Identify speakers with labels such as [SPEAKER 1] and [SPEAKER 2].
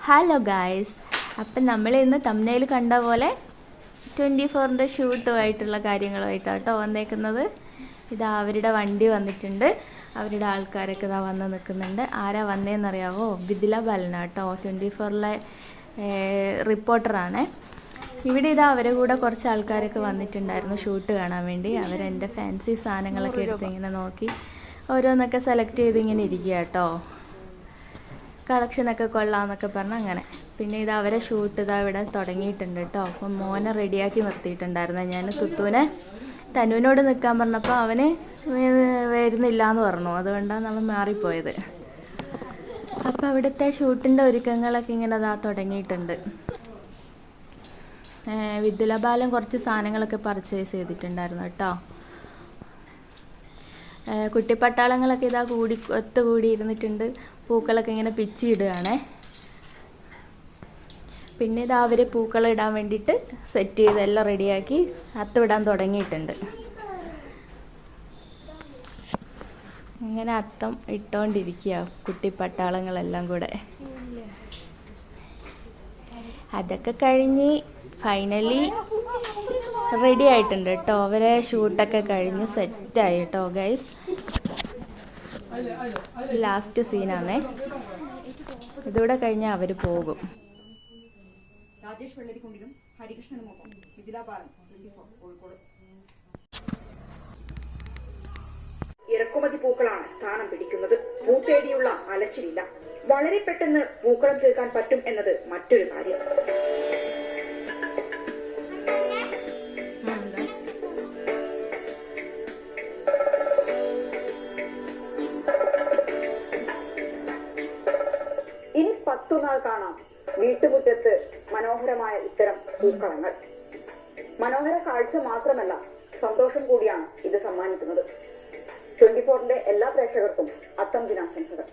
[SPEAKER 1] Hello guys, അപ്പം നമ്മൾ ഇന്ന് തംബ്നെയിൽ കണ്ട പോലെ 24-ൻ്റെ ഷൂട്ടുമായിട്ടുള്ള കാര്യങ്ങളുമായിട്ടാണ് കേട്ടോ വന്നേക്കുന്നത്. ഇതാ അവരുടെ വണ്ടി വന്നിട്ടുണ്ട്, അവരുടെ ആൾക്കാരൊക്കെ ഇതാ വന്ന് നിൽക്കുന്നുണ്ട്. ആരാ വന്നതെന്നറിയാവോ? ബിദില ബാലന കേട്ടോ, 24-ലെ റിപ്പോർട്ടറാണ്. ഇവിടെ ഇതാ അവരെ കൂടെ കുറച്ച് ആൾക്കാരൊക്കെ വന്നിട്ടുണ്ടായിരുന്നു ഷൂട്ട് കാണാൻ വേണ്ടി. അവരെൻ്റെ ഫാൻസി സാധനങ്ങളൊക്കെ എടുത്ത് ഇങ്ങനെ നോക്കി ഓരോന്നൊക്കെ സെലക്ട് ചെയ്ത് ഇങ്ങനെ ഇരിക്കുക കേട്ടോ. കളക്ഷനൊക്കെ കൊള്ളാമെന്നൊക്കെ പറഞ്ഞ് അങ്ങനെ. പിന്നെ ഇത് അവരെ ഷൂട്ട് ഇതാ ഇവിടെ തുടങ്ങിയിട്ടുണ്ട് കേട്ടോ. അപ്പം മോനെ റെഡിയാക്കി നിർത്തിയിട്ടുണ്ടായിരുന്നു. ഞാൻ തുത്തുവിനെ തനുവിനോട് നിൽക്കാൻ പറഞ്ഞപ്പോൾ അവന് വരുന്നില്ല എന്ന് പറഞ്ഞു. അതുകൊണ്ടാണ് നമ്മൾ മാറിപ്പോയത്. അപ്പോൾ അവിടുത്തെ ഷൂട്ടിൻ്റെ ഒരുക്കങ്ങളൊക്കെ ഇങ്ങനെ ഇതാ തുടങ്ങിയിട്ടുണ്ട്. വിദ്യുല ബാലൻ കുറച്ച് സാധനങ്ങളൊക്കെ പർച്ചേസ് ചെയ്തിട്ടുണ്ടായിരുന്നു കേട്ടോ. കുട്ടിപ്പട്ടാളങ്ങളൊക്കെ ഇതാ ഒത്തുകൂടി ഇരുന്നിട്ടുണ്ട്. പൂക്കളൊക്കെ ഇങ്ങനെ പിച്ചിടുകയാണേ. പിന്നെ ഇതാ അവർ പൂക്കളം ഇടാൻ വേണ്ടിയിട്ട് സെറ്റ് ചെയ്ത് എല്ലാം റെഡിയാക്കി അത്തമിടാൻ തുടങ്ങിയിട്ടുണ്ട്. ഇങ്ങനെ അത്തം ഇട്ടുകൊണ്ടിരിക്കുക കുട്ടിപ്പട്ടാളങ്ങളെല്ലാം കൂടെ. അതൊക്കെ കഴിഞ്ഞ് ഫൈനലി റെഡി ആയിട്ടുണ്ട് കേട്ടോ. അവരെ ഷൂട്ടൊക്കെ കഴിഞ്ഞ് സെറ്റായി കേട്ടോ ഗൈസ്. ലാസ്റ്റ് സീനാണേ. ഇതൂടെ കഴിഞ്ഞാൽ അവർ പോകും.
[SPEAKER 2] ഇറക്കുമതി പൂക്കളാണ് സ്ഥാനം പിടിക്കുന്നത്. പൂത്തേടിയുള്ള അലച്ചിലില്ല. വളരെ പെട്ടെന്ന് പൂക്കളം തീർക്കാൻ പറ്റും എന്നത് മറ്റൊരു കാര്യം. ഇനി 10 നാൾ കാണാം വീട്ടുമുറ്റത്ത് മനോഹരമായ ഇത്തരം പൂക്കളങ്ങൾ. മനോഹര കാഴ്ച മാത്രമല്ല, സന്തോഷം കൂടിയാണ് ഇത് സമ്മാനിക്കുന്നത്. 24-ന്റെ എല്ലാ പ്രേക്ഷകർക്കും അത്തം ദിനാശംസകൾ.